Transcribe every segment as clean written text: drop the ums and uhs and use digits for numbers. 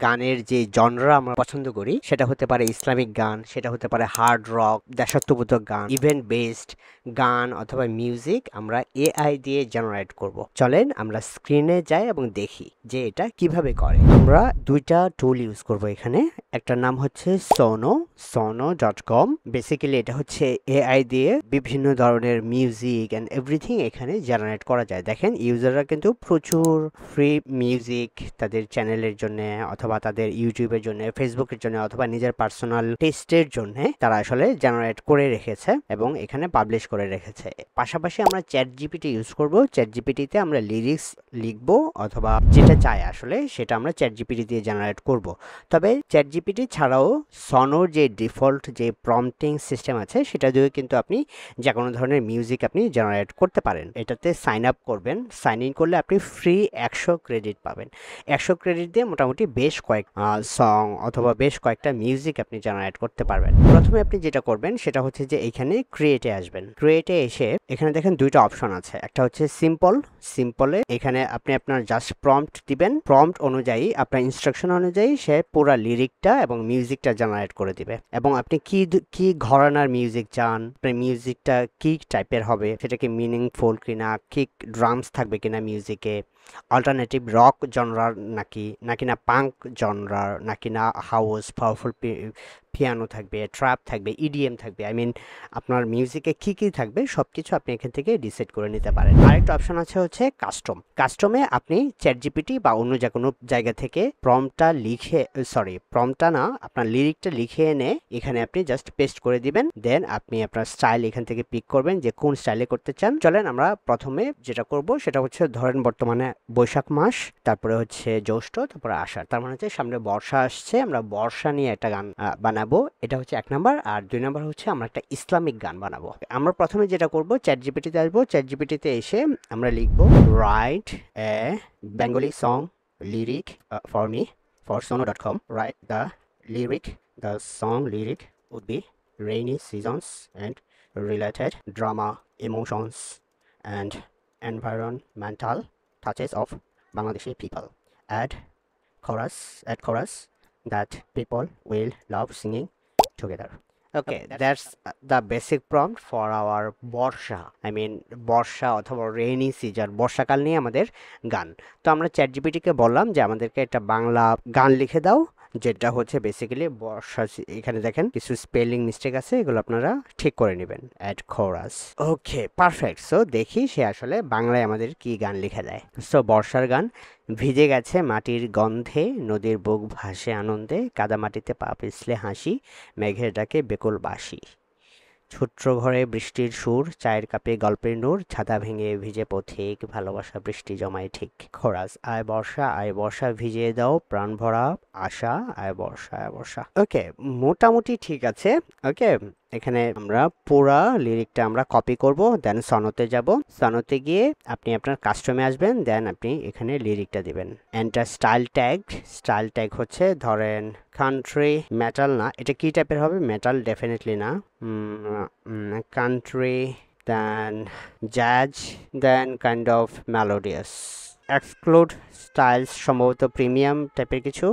গানের যে জনরা আমরা পছন্দ করি সেটা হতে পারে ইসলামিক গান, সেটা হতে পারে হার্ড রক, দেশাত্মবোধক গান, ইভেন্ট বেসড গান অথবা মিউজিক আমরা এআই দিয়ে জেনারেট করব। চলেন আমরা স্ক্রিনে যাই এবং দেখি যে এটা কিভাবে করে। আমরা দুইটা টুল ইউজ করব এখানে। একটা নাম হচ্ছে sono.com। বেসিক্যালি এটা হচ্ছে এআই দিয়ে বিভিন্ন ধরনের মিউজিক এন্ড এভরিথিং এখানে জেনারেট করা যায়। দেখেন ইউজাররা কিন্তু প্রচুর ফ্রি মিউজিক তাদের চ্যানেলের জন্য অথবা তাদের ইউটিউবের জন্য, ফেসবুকের জন্য অথবা নিজের পার্সোনাল টেস্টের জন্য তারা আসলে জেনারেট করে রেখেছে এবং এখানে পাবলিশ করে রেখেছে। পাশাপাশি আমরা চ্যাট জিপিটি ইউজ করব। চ্যাট জিপিটিতে আমরা লিরিক্স লিখবো অথবা যেটা চাই আসলে সেটা আমরা চ্যাট জিপিটি দিয়ে জেনারেট করব। তবে চ্যাট জিপিটি ছাড়াও সনোর যে ডিফল্ট যে প্রম্পটিং সিস্টেম আছে সেটা দিয়ে কিন্তু আপনি যে কোনো ধরনের মিউজিক আপনি জেনারেট করতে পারেন। এটাতে সাইন আপ করবেন। সাইন ইন করলে আপনি ফ্রি 100 ক্রেডিট পাবেন। 100 ক্রেডিট দিয়ে মোটামুটি বেশ কয়েক সং অথবা বেশ কয়েকটা মিউজিক আপনি জেনারেট করতে পারবেন। প্রথমে আপনি যেটা করবেন সেটা হচ্ছে যে এখানে ক্রিয়েটে আসবেন। ক্রিয়েটে এসে এখানে দেখেন দুইটা অপশন আছে। একটা হচ্ছে সিম্পলে এখানে আপনি আপনার জাস্ট প্রম্পট দিবেন। প্রম্পট অনুযায়ী আপনার ইনস্ট্রাকশন অনুযায়ী সে পুরো লিরিকটা এবং মিউজিকটা জেনারেট করে দিবে এবং আপনি কি ঘরানার মিউজিক চান, আপনার মিউজিকটা কি টাইপের হবে, সেটা কি মিনিংফুল কিনা, কিক ড্রামস থাকবে কিনা মিউজিকে, অল্টারনেটিভ রক জনরার নাকি না পাঙ্ক জনরার, নাকি না হাউস পাওয়ারফুল পিয়ানো থাকবে, ট্র্যাপ থাকবে, ইডিএম থাকবে, আপনার মিউজিকে কি থাকবে সব কিছু আপনি এখান থেকে ডিসাইড করে নিতে পারেন। আরেকটা অপশন আছে হচ্ছে কাস্টমে আপনি চ্যাট জিপিটি বা অন্য যে কোনো জায়গা থেকে প্রম্পটটা না আপনার লিরিকটা লিখে এনে এখানে আপনি জাস্ট পেস্ট করে দিবেন। দেন আপনি আপনার স্টাইল এখান থেকে পিক করবেন যে কোন স্টাইলে করতে চান। চলেন আমরা প্রথমে যেটা করব সেটা হচ্ছে ধরেন বর্তমানে বৈশাখ মাস, তারপরে হচ্ছে জ্যৈষ্ঠ, তারপরে আষাঢ়, তার মানে হচ্ছে সামনে বর্ষা আসছে, আমরা বর্ষা নিয়ে একটা গান বানাবো। এটা হচ্ছে 1 নাম্বার। আর 2 নাম্বার হচ্ছে আমরা একটা ইসলামিক গান বানাবো। আমরা প্রথমে যেটা করব চ্যাট জিপিটিতে আসবো। চ্যাট জিপিটিতে এসে আমরা লিখবো write a Bengali song lyric for me for sono.com. Write the song lyric would be rainy seasons and related drama, emotions and environmental touches of Bangladeshi people. Add chorus that people will love singing together. Okay, that's the basic prompt for our বর্ষা অথবা rainy season, বর্ষাকাল নিয়ে আমাদের গান। তো আমরা chat জিপিটিকে বললাম যে আমাদেরকে একটা বাংলা গান লিখে দাও যেটা হচ্ছে বেসিক্যালি বর্ষা। এখানে দেখেন কিছু স্পেলিং মিস্টেক আছে, এগুলো আপনারা ঠিক করে নেবেন। Add chorus. Okay, perfect. So দেখি সে আসলে বাংলায় আমাদের কি গান লিখে দেয়। সো বর্ষার গান। ভিজে গেছে মাটির গন্ধে, নদীর বুক ভাসে আনন্দে, কাদা মাটিতে পা পিছলে হাসি, মেঘের ডাকে বেকুল বাসি, ছোট্ট ঘরে বৃষ্টির সুর, চায়ের কাপে গল্পের নূর, ছাতা ভেঙে ভিজে পথিক, ভালোবাসা বৃষ্টি জমায় ঠিক। খোরাস। আয় বর্ষা ভিজিয়ে দাও প্রাণ ভরা আশা, আয় বর্ষা। ওকে, মোটামুটি ঠিক আছে। ওকে, এখানে আমরা পুরা লিরিকটা আমরা কপি করব। দেন সনোতে যাব। সনোতে গিয়ে আপনি আপনার কাস্টমে আসবেন। দেন আপনি এখানে লিরিকটা দিবেন। এন্টার স্টাইল ট্যাগ হচ্ছে ধরেন কান্ট্রি, মেটাল না, এটা কি টাইপের হবে? মেটাল ডেফিনেটলি না। Country, then jazz, then kind of melodious. Exclude styles সম্ভবত প্রিমিয়াম টাইপের কিছু।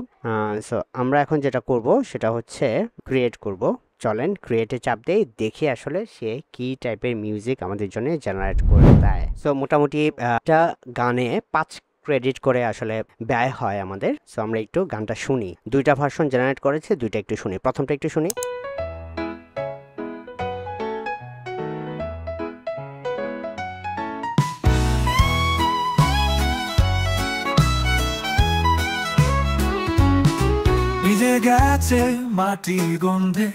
সো আমরা এখন যেটা করব সেটা হচ্ছে ক্রিয়েট করব। চলেন ক্রিয়েটে চাপ দেই, দেখি আসলে সে কি টাইপের মিউজিক আমাদের জন্য জেনারেট করে দেয়। সো মোটামুটি একটা গানে 5 ক্রেডিট করে আসলে ব্যয় হয় আমাদের। সো আমরা একটু গানটা শুনি। 2টা ভার্সন জেনারেট করেছে, 2টা একটু শুনি। প্রথমটা একটু শুনি। ভিজে গেছে মাটির গন্ধে,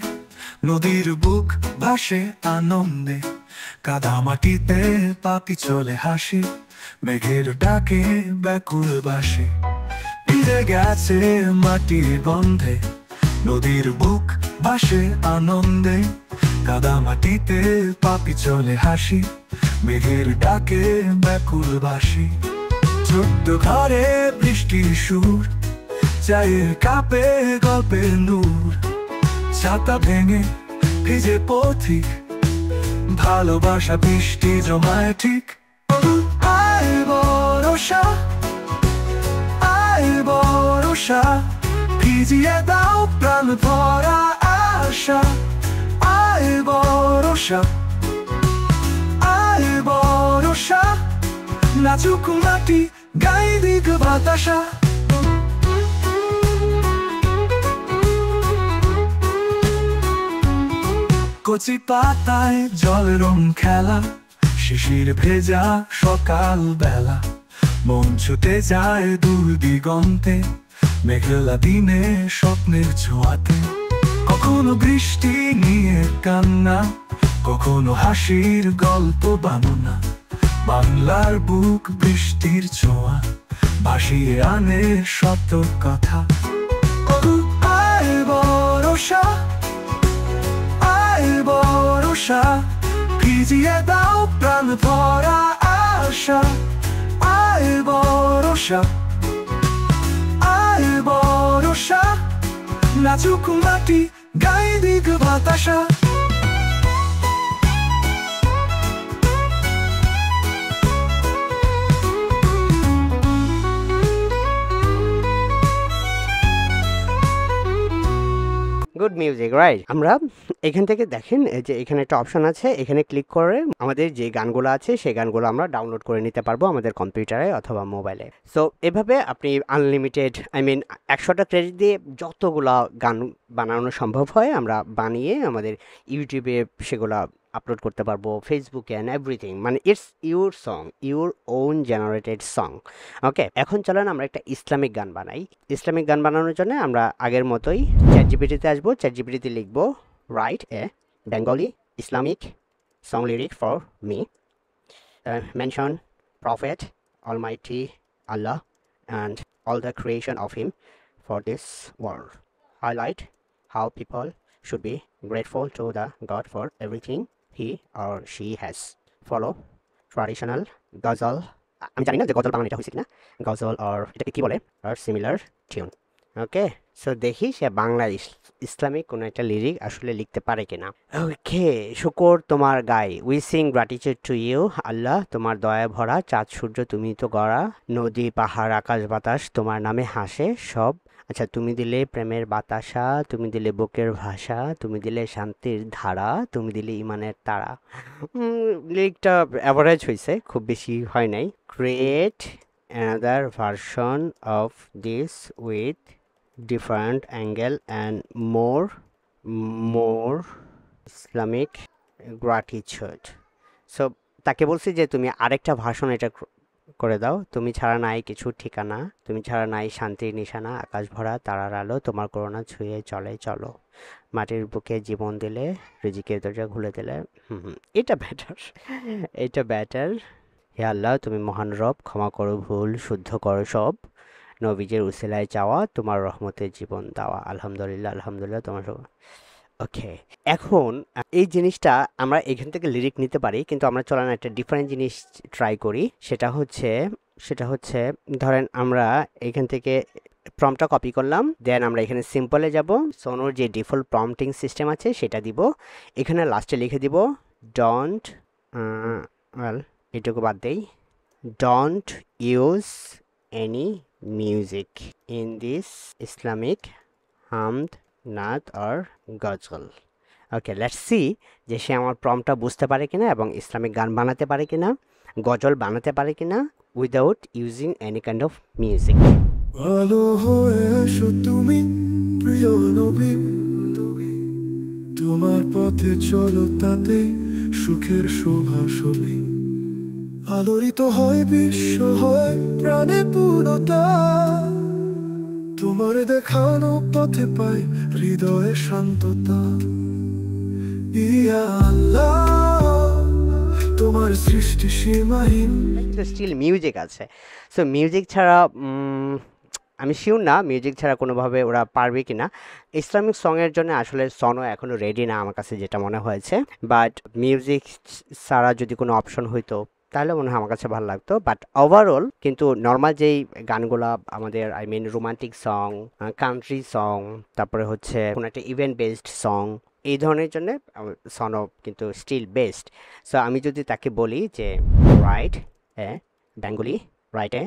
নদীর বুক ভাসে আনন্দে, কাদা মাটিতে পাপি চলে হাসি, মেঘের ডাকে ব্যাকুল বাসি। ভিজে গেছে মাটির গন্ধে, নদীর বুক ভাসে আনন্দে, কাদা মাটিতে পাপি চলে হাসি, মেঘের ডাকে ব্যাকুল বাসি। ছোট্ট ঘরে বৃষ্টির সুর, চায়ের কাপে গল্পের নূর, ছাতা ভেঙে ভিজে পথিক, ভালোবাসা বৃষ্টি জমায় ঠিক। আয় বর্ষা ভিজিয়ে দাও প্রাণ ভরা আশা, আয় বরষা, আয় বরষা, নাচুক মাটি গাই দিক বাতাসা। কচি পাতায় জল রং খেলা, শিশির ভেজা সকাল বেলা, মন ছুটে যায় দূর দিগন্তে, মেঘলা দিনে স্বপ্নের ছোঁয়াতে। কখনো বৃষ্টি নিয়ে কান্না, কখনো হাসির গল্প বাননা, বাংলার বুক বৃষ্টির ছোঁয়া ভাসিয়ে আনে শত কথা। আয় বরষা, আয় বরষা, ভিজিয়ে দাও প্রাণ ভরা আশা, আয় বরষা, আয় বরষা, নাচুক মাটি গাই দিক বাতাসা। Good music, right. আমরা এখান থেকে দেখেন এই যে এখানে একটা অপশন আছে, এখানে ক্লিক করে আমাদের যে গানগুলো আছে সেই গানগুলো আমরা ডাউনলোড করে নিতে পারবো আমাদের কম্পিউটারে অথবা মোবাইলে। সো এভাবে আপনি আনলিমিটেড, আই মিন 100টা ক্রেডিট দিয়ে যতগুলা গান বানানো সম্ভব হয় আমরা বানিয়ে আমাদের ইউটিউবে সেগুলা আপলোড করতে পারবো, ফেসবুকে অ্যান্ড এভরিথিং। মানে it's your song, your own generated song. Okay, এখন চলেন আমরা একটা ইসলামিক গান বানাই। ইসলামিক গান বানানোর জন্য আমরা আগের মতোই চ্যাটজিপিটিতে আসবো, চ্যাটজিপিটিতে লিখবো write a Bengali Islamic song lyric for me, mention prophet Almighty Allah and all the creation of him for this world. Highlight how people should be grateful to the God for everything he or she has. Follow traditional ghazal, আমি জানি না যে গজল বানানো এটা হয়েছে কিনা, গজল আর এটাকে কি বলে, are similar tune. Okay, so দেখি সে বাংলা ইসলামিক কোনো একটা লিরিক আসলে লিখতে পারে কিনা। ওকে, শুকর তোমার গায়ে, we sing gratitude to you Allah, তোমার দয়া ভরা চাঁদ সূর্য তুমি তো গড়া, নদী পাহাড় আকাশ বাতাস তোমার নামে হাসে সব। আচ্ছা, তুমি দিলে প্রেমের বাতাসা, তুমি দিলে বুকের ভাষা, তুমি দিলে শান্তির ধারা, তুমি দিলে ইমানের তারা। লিরিকটা অ্যাভারেজ হয়েছে, খুব বেশি হয় নাই। Create another version of this with different angle and more Islamic gratitude. So তাকে বলছি যে তুমি আরেকটা ভাষণ এটা করে দাও। তুমি ছাড়া নাই কিছু ঠিকানা, তুমি ছাড়া নাই শান্তির নিশানা, আকাশ ভরা তারার আলো, তোমার করোনা ছুঁয়ে চলে চলো, মাটির বুকে জীবন দিলে, রিজিকের দরজা খুলে দিলে। এটা বেটার, এটা বেটার। হে আল্লাহ তুমি মহান রব, ক্ষমা করো ভুল, শুদ্ধ করো সব, নবীজের উসিলায় চাওয়া, তোমার রহমতের জীবন দেওয়া, আলহামদুলিল্লাহ আলহামদুলিল্লাহ তোমার সব। ওকে, এখন এই জিনিসটা আমরা এখান থেকে লিরিক নিতে পারি, কিন্তু আমরা চলেন একটা ডিফারেন্ট জিনিস ট্রাই করি। সেটা হচ্ছে ধরেন আমরা এখান থেকে প্রম্পটটা কপি করলাম, দেন আমরা এখানে সিম্পলে যাব, সোনোর যে ডিফল্ট প্রম্পটিং সিস্টেম আছে সেটা দিব, এখানে লাস্টে লিখে দিব ডোন্ট, ওয়েল এটুকু বাদ দেই, don't use any music in this Islamic hamd, naat or ghazal. Okay, let's see যে সে আমার প্রম্পটটা বুঝতে পারে কিনা এবং ইসলামিক গান বানাতে পারে কিনা, গজল বানাতে পারে কিনা without using any kind of music. ভালো হয়ে এসো তুমি প্রিয় নবী, তোমার পথে চলো তাতে সুখের শোভা শোভে, আলোড়িত হয় বিশ্ব হয় প্রাণে পূর্ণতা, তোমার দেখানো পথে পাই হৃদয়ে শান্ততা। ইয়া আল্লাহ তোমার সৃষ্টি সীমাহীন। স্টিল মিউজিক আছে, সো মিউজিক ছাড়া আমি শিওর না মিউজিক ছাড়া কোনোভাবে ওরা পারবে কিনা। ইসলামিক সঙের জন্য আসলে সনও এখনও রেডি না আমার কাছে যেটা মনে হয়েছে, বাট মিউজিক ছাড়া যদি কোনো অপশন হইতো তাহলে মনে হয় আমার কাছে ভালো লাগতো। বাট ওভারঅল কিন্তু নর্মাল যেই গানগুলা আমাদের I mean romantic song, country song, তারপরে হচ্ছে কোনো একটা ইভেন্ট বেসড সং, এই ধরনের জন্য সন কিন্তু স্টিল বেস্ট। সো আমি যদি তাকে বলি যে write a Bengali, write a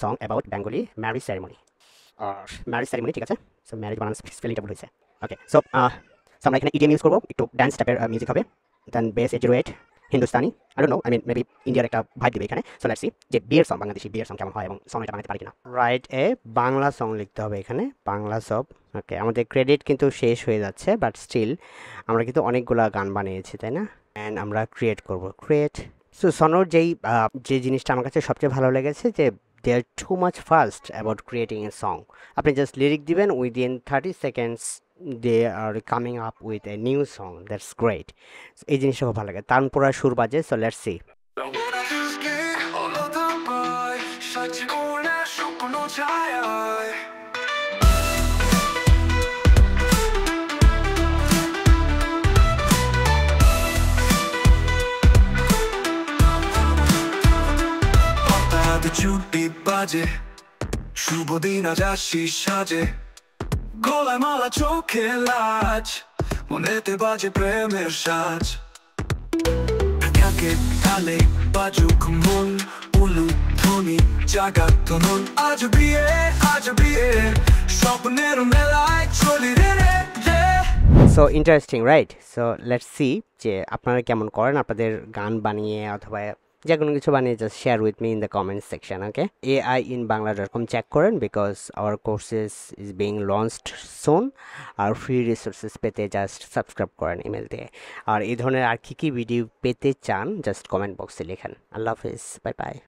song about Bengali marriage ceremony, marriage ceremony, ঠিক আছে। সো ম্যারেজ বানান স্পেলিংটা হয়েছে। ওকে, সো আমরা এখানে ইডিএম ইউজ করবো, একটু ডান্স টাইপের মিউজিক হবে। Then bass 808 Hindustani, I don't know, I mean maybe ইন্ডিয়ার একটা ভাইব দিবে এখানে। সো লেটস সি যে বিয়ের সং, বাংলাদেশি বিয়ের সং কেমন হয় এবং সং এটা বানাতে পারি কিনা। রাইট, বাংলা সং লিখতে হবে এখানে, বাংলা সব। ওকে, আমাদের ক্রেডিট কিন্তু শেষ হয়ে যাচ্ছে, বাট স্টিল আমরা কিন্তু অনেকগুলা গান বানিয়েছি, তাই না? অ্যান্ড আমরা ক্রিয়েট করব, ক্রিয়েট। সো সনোর যে জিনিসটা আমার কাছে সবচেয়ে ভালো লেগেছে যে they are too much fast about creating a song. আপনি জাস্ট লিরিক দিবেন, within 30 seconds they are coming up with a new song, that's great. এই জিনিসটা খুব ভালো লাগে, তানপুরা সুর বাজে। So let's see. ছুটি বাজে, শুভ দিন আজ আসি সাজে, গলায় মালা চোখে লাজ, মনেতে বাজে প্রেমের সাজ। একে তালে বাজুক মন, উলু ধ্বনি জাগাত তনুন। আজ বিয়ে, আজ বিয়ে, স্বপ্নের মেলায় চলি রে রে। So interesting, right? So let's C যে আপনারা কেমন করেন আপনাদের গান বানিয়ে অথবা যে কোনো কিছু বানিয়ে। Just share with me in the comment section. Okay, AIinBangla.com check করেন, because our courses is being launched soon. আর ফ্রি রিসোর্সেস পেতে জাস্ট সাবস্ক্রাইব করেন ইমেল দিয়ে। আর এই ধরনের আর কী কী ভিডিও পেতে চান জাস্ট কমেন্ট বক্সে লেখেন। আল্লাহ হাফিজ, বাই বাই।